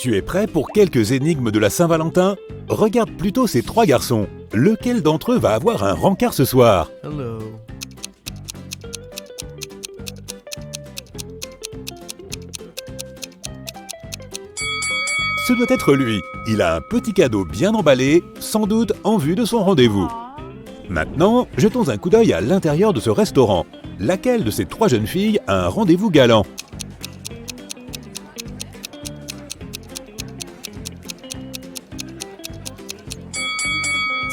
Tu es prêt pour quelques énigmes de la Saint-Valentin? Regarde plutôt ces trois garçons. Lequel d'entre eux va avoir un rencard ce soir? Hello. Ce doit être lui. Il a un petit cadeau bien emballé, sans doute en vue de son rendez-vous. Maintenant, jetons un coup d'œil à l'intérieur de ce restaurant. Laquelle de ces trois jeunes filles a un rendez-vous galant?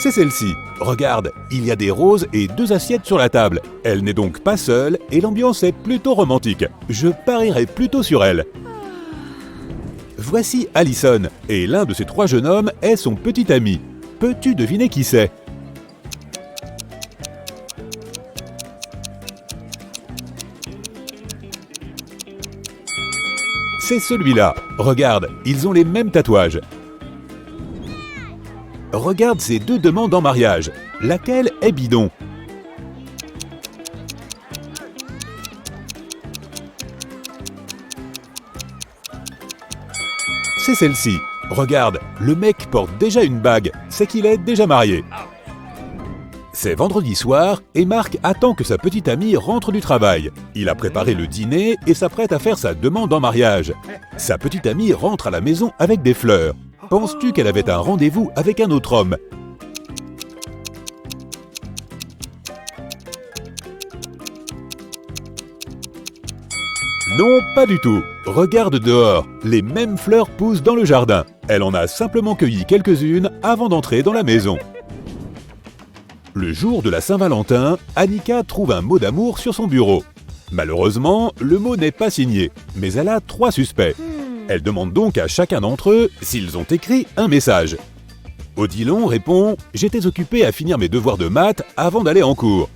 C'est celle-ci. Regarde, il y a des roses et 2 assiettes sur la table. Elle n'est donc pas seule et l'ambiance est plutôt romantique. Je parierais plutôt sur elle. Voici Allison, et l'un de ces 3 jeunes hommes est son petit ami. Peux-tu deviner qui c'est? C'est celui-là. Regarde, ils ont les mêmes tatouages. Regarde ces 2 demandes en mariage. Laquelle est bidon? C'est celle-ci. Regarde, le mec porte déjà une bague. C'est qu'il est déjà marié. C'est vendredi soir et Marc attend que sa petite amie rentre du travail. Il a préparé le dîner et s'apprête à faire sa demande en mariage. Sa petite amie rentre à la maison avec des fleurs. Penses-tu qu'elle avait un rendez-vous avec un autre homme? Non, pas du tout. Regarde dehors, les mêmes fleurs poussent dans le jardin. Elle en a simplement cueilli quelques-unes avant d'entrer dans la maison. Le jour de la Saint-Valentin, Annika trouve un mot d'amour sur son bureau. Malheureusement, le mot n'est pas signé, mais elle a 3 suspects. Elle demande donc à chacun d'entre eux s'ils ont écrit un message. Odilon répond « J'étais occupé à finir mes devoirs de maths avant d'aller en cours ».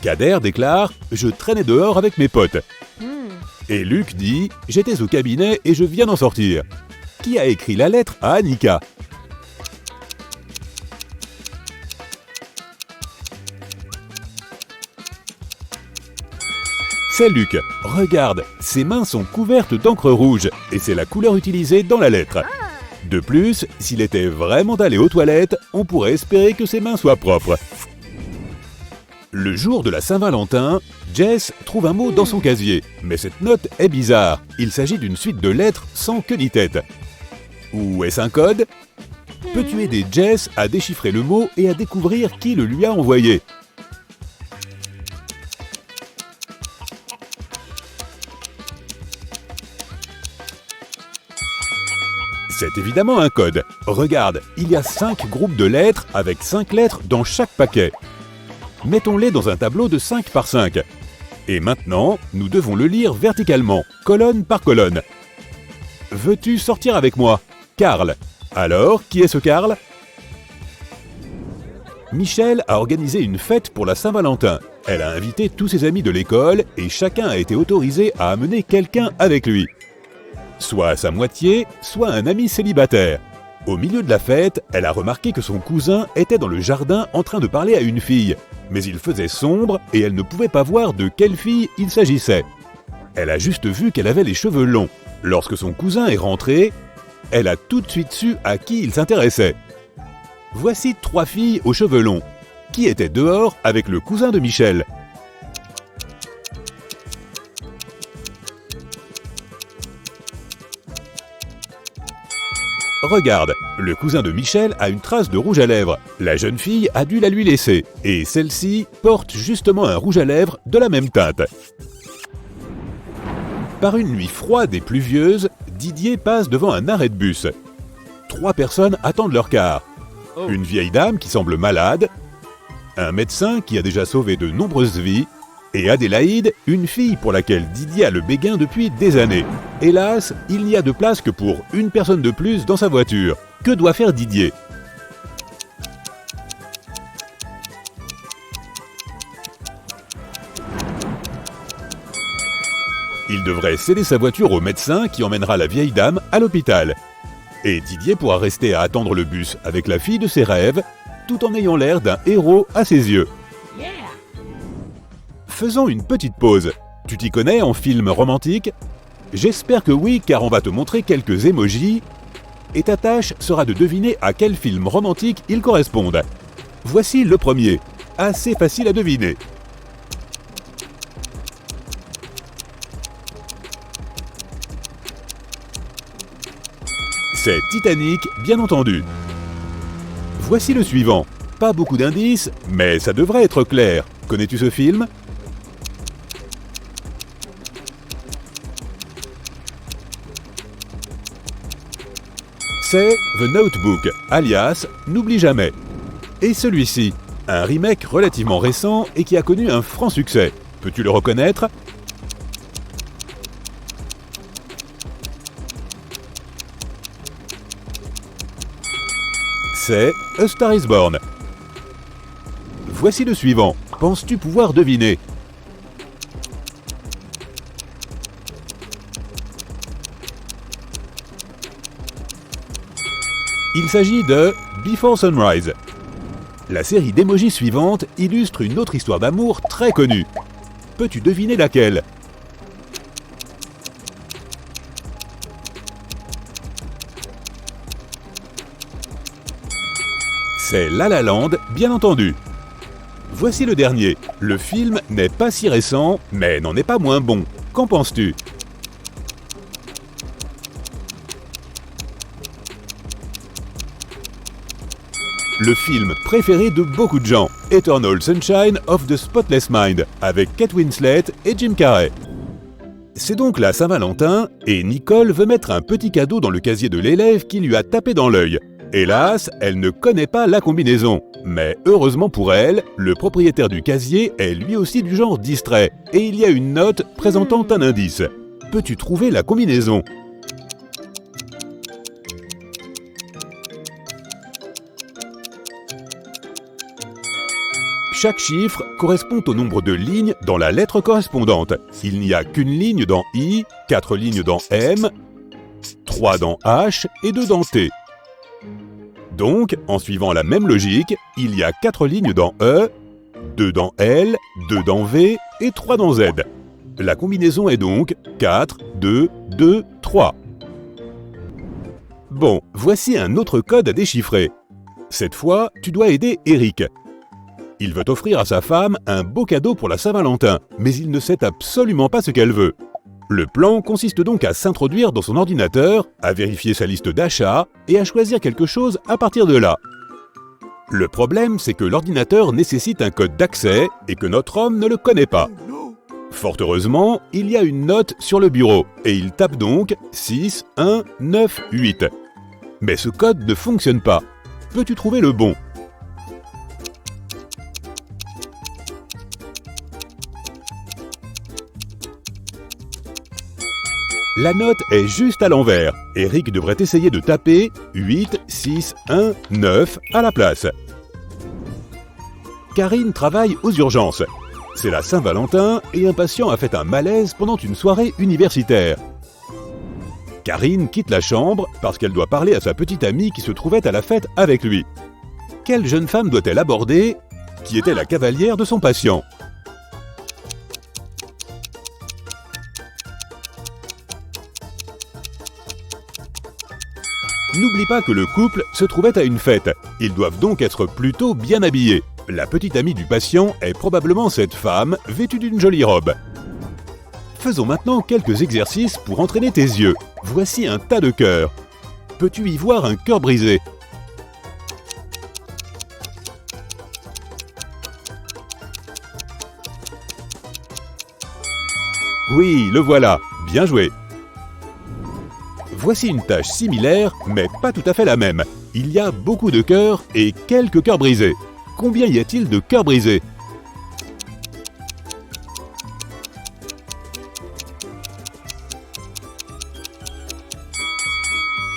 Kader déclare « Je traînais dehors avec mes potes ». Et Luc dit « J'étais au cabinet et je viens d'en sortir ». Qui a écrit la lettre à Annika? C'est Luc. Regarde, ses mains sont couvertes d'encre rouge et c'est la couleur utilisée dans la lettre. De plus, s'il était vraiment allé aux toilettes, on pourrait espérer que ses mains soient propres. Le jour de la Saint-Valentin, Jess trouve un mot dans son casier, mais cette note est bizarre. Il s'agit d'une suite de lettres sans queue ni tête. Ou est-ce un code? Peux-tu aider Jess à déchiffrer le mot et à découvrir qui le lui a envoyé? C'est évidemment un code. Regarde, il y a 5 groupes de lettres avec 5 lettres dans chaque paquet. Mettons-les dans un tableau de 5 par 5. Et maintenant, nous devons le lire verticalement, colonne par colonne. Veux-tu sortir avec moi? Karl. Alors, qui est ce Karl? Michel a organisé une fête pour la Saint-Valentin. Elle a invité tous ses amis de l'école et chacun a été autorisé à amener quelqu'un avec lui. Soit sa moitié, soit un ami célibataire. Au milieu de la fête, elle a remarqué que son cousin était dans le jardin en train de parler à une fille. Mais il faisait sombre et elle ne pouvait pas voir de quelle fille il s'agissait. Elle a juste vu qu'elle avait les cheveux longs. Lorsque son cousin est rentré, elle a tout de suite su à qui il s'intéressait. Voici 3 filles aux cheveux longs, qui étaient dehors avec le cousin de Michel. Regarde, le cousin de Michel a une trace de rouge à lèvres. La jeune fille a dû la lui laisser. Et celle-ci porte justement un rouge à lèvres de la même teinte. Par une nuit froide et pluvieuse, Didier passe devant un arrêt de bus. 3 personnes attendent leur car. Une vieille dame qui semble malade, un médecin qui a déjà sauvé de nombreuses vies, et Adélaïde, une fille pour laquelle Didier a le béguin depuis des années. Hélas, il n'y a de place que pour une personne de plus dans sa voiture. Que doit faire Didier? Il devrait céder sa voiture au médecin qui emmènera la vieille dame à l'hôpital. Et Didier pourra rester à attendre le bus avec la fille de ses rêves, tout en ayant l'air d'un héros à ses yeux. Faisons une petite pause. Tu t'y connais en film romantique? J'espère que oui, car on va te montrer quelques emojis, et ta tâche sera de deviner à quel film romantique ils correspondent. Voici le premier, assez facile à deviner. C'est Titanic, bien entendu. Voici le suivant. Pas beaucoup d'indices, mais ça devrait être clair. Connais-tu ce film ? C'est The Notebook, alias N'oublie jamais. Et celui-ci, un remake relativement récent et qui a connu un franc succès. Peux-tu le reconnaître ? C'est A Star is Born. Voici le suivant. Penses-tu pouvoir deviner ? Il s'agit de Before Sunrise. La série d'émojis suivante illustre une autre histoire d'amour très connue. Peux-tu deviner laquelle ? C'est La La Land, bien entendu. Voici le dernier. Le film n'est pas si récent, mais n'en est pas moins bon. Qu'en penses-tu ? Le film préféré de beaucoup de gens, Eternal Sunshine of the Spotless Mind, avec Kate Winslet et Jim Carrey. C'est donc la Saint-Valentin, et Nicole veut mettre un petit cadeau dans le casier de l'élève qui lui a tapé dans l'œil. Hélas, elle ne connaît pas la combinaison. Mais heureusement pour elle, le propriétaire du casier est lui aussi du genre distrait, et il y a une note présentant un indice. Peux-tu trouver la combinaison ? Chaque chiffre correspond au nombre de lignes dans la lettre correspondante. Il n'y a qu'une ligne dans I, 4 lignes dans M, 3 dans H et 2 dans T. Donc, en suivant la même logique, il y a 4 lignes dans E, 2 dans L, 2 dans V et 3 dans Z. La combinaison est donc 4, 2, 2, 3. Bon, voici un autre code à déchiffrer. Cette fois, tu dois aider Eric. Il veut offrir à sa femme un beau cadeau pour la Saint-Valentin, mais il ne sait absolument pas ce qu'elle veut. Le plan consiste donc à s'introduire dans son ordinateur, à vérifier sa liste d'achats et à choisir quelque chose à partir de là. Le problème, c'est que l'ordinateur nécessite un code d'accès et que notre homme ne le connaît pas. Fort heureusement, il y a une note sur le bureau et il tape donc 6, 1, 9, 8. Mais ce code ne fonctionne pas. Peux-tu trouver le bon ? La note est juste à l'envers. Eric devrait essayer de taper 8, 6, 1, 9 à la place. Karine travaille aux urgences. C'est la Saint-Valentin et un patient a fait un malaise pendant une soirée universitaire. Karine quitte la chambre parce qu'elle doit parler à sa petite amie qui se trouvait à la fête avec lui. Quelle jeune femme doit-elle aborder qui était la cavalière de son patient ? N'oublie pas que le couple se trouvait à une fête. Ils doivent donc être plutôt bien habillés. La petite amie du patient est probablement cette femme vêtue d'une jolie robe. Faisons maintenant quelques exercices pour entraîner tes yeux. Voici un tas de cœurs. Peux-tu y voir un cœur brisé ? Oui, le voilà. Bien joué. Voici une tâche similaire, mais pas tout à fait la même. Il y a beaucoup de cœurs et quelques cœurs brisés. Combien y a-t-il de cœurs brisés ?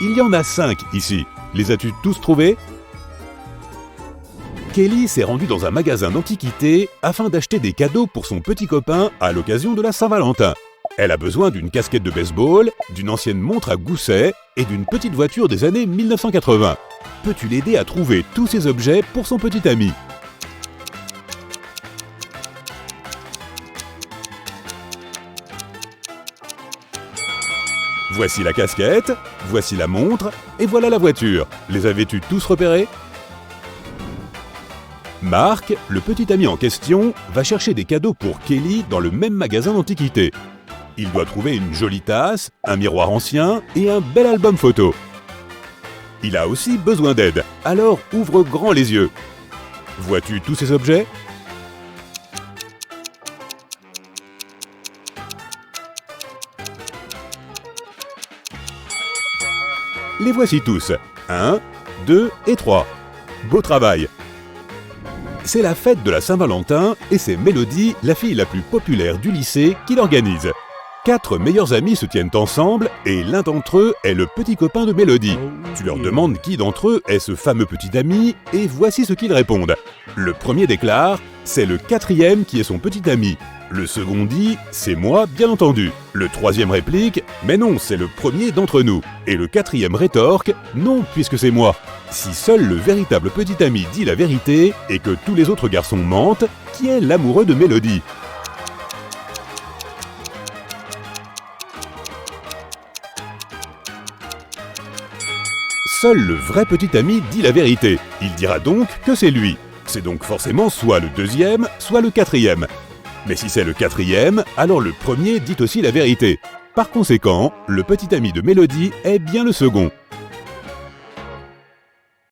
Il y en a 5 ici. Les as-tu tous trouvés ? Kelly s'est rendue dans un magasin d'antiquités afin d'acheter des cadeaux pour son petit copain à l'occasion de la Saint-Valentin. Elle a besoin d'une casquette de baseball, d'une ancienne montre à gousset et d'une petite voiture des années 1980. Peux-tu l'aider à trouver tous ces objets pour son petit ami ? Voici la casquette, voici la montre, et voilà la voiture. Les avais-tu tous repérés? Marc, le petit ami en question, va chercher des cadeaux pour Kelly dans le même magasin d'antiquités. Il doit trouver une jolie tasse, un miroir ancien et un bel album photo. Il a aussi besoin d'aide, alors ouvre grand les yeux. Vois-tu tous ces objets? Les voici tous. 1, 2 et 3. Beau travail! C'est la fête de la Saint-Valentin et c'est Mélodie, la fille la plus populaire du lycée, qui l'organise. 4 meilleurs amis se tiennent ensemble et l'un d'entre eux est le petit copain de Mélodie. Tu leur demandes qui d'entre eux est ce fameux petit ami et voici ce qu'ils répondent. Le premier déclare « c'est le 4e qui est son petit ami ». Le second dit « c'est moi, bien entendu ». Le troisième réplique « mais non, c'est le premier d'entre nous ». Et le 4e rétorque « non, puisque c'est moi ». Si seul le véritable petit ami dit la vérité et que tous les autres garçons mentent, qui est l'amoureux de Mélodie? Seul le vrai petit ami dit la vérité. Il dira donc que c'est lui. C'est donc forcément soit le 2e, soit le 4e. Mais si c'est le 4e, alors le premier dit aussi la vérité. Par conséquent, le petit ami de Mélodie est bien le second.